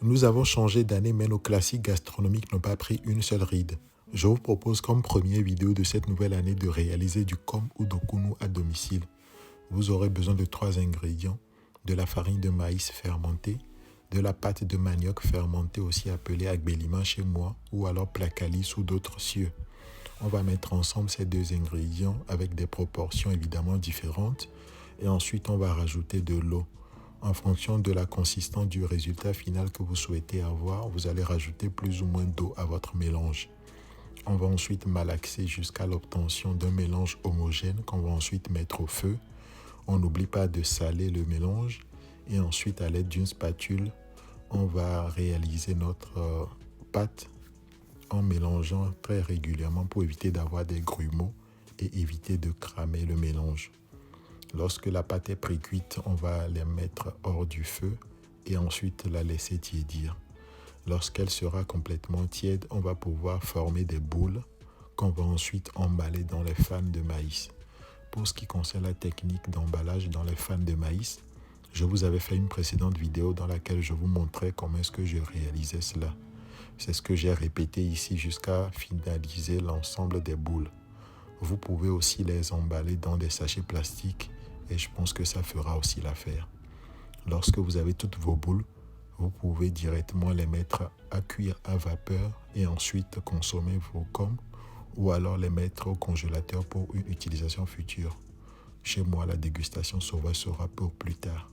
Nous avons changé d'année, mais nos classiques gastronomiques n'ont pas pris une seule ride. Je vous propose comme première vidéo de cette nouvelle année de réaliser du kom ou dokunu à domicile. Vous aurez besoin de 3 ingrédients: de la farine de maïs fermentée, de la pâte de manioc fermentée aussi appelée agbelima chez moi ou alors plakali sous d'autres cieux. On va mettre ensemble ces 2 ingrédients avec des proportions évidemment différentes et ensuite on va rajouter de l'eau. En fonction de la consistance du résultat final que vous souhaitez avoir, vous allez rajouter plus ou moins d'eau à votre mélange. On va ensuite malaxer jusqu'à l'obtention d'un mélange homogène qu'on va ensuite mettre au feu. On n'oublie pas de saler le mélange et ensuite à l'aide d'une spatule, on va réaliser notre pâte en mélangeant très régulièrement pour éviter d'avoir des grumeaux et éviter de cramer le mélange. Lorsque la pâte est pré-cuite, on va la mettre hors du feu et ensuite la laisser tiédir. Lorsqu'elle sera complètement tiède, on va pouvoir former des boules qu'on va ensuite emballer dans les fans de maïs. Pour ce qui concerne la technique d'emballage dans les fans de maïs, je vous avais fait une précédente vidéo dans laquelle je vous montrais comment est-ce que je réalisais cela. C'est ce que j'ai répété ici jusqu'à finaliser l'ensemble des boules. Vous pouvez aussi les emballer dans des sachets plastiques et je pense que ça fera aussi l'affaire. Lorsque vous avez toutes vos boules, vous pouvez directement les mettre à cuire à vapeur et ensuite consommer vos kom ou alors les mettre au congélateur pour une utilisation future. Chez moi, la dégustation sauvage sera pour plus tard.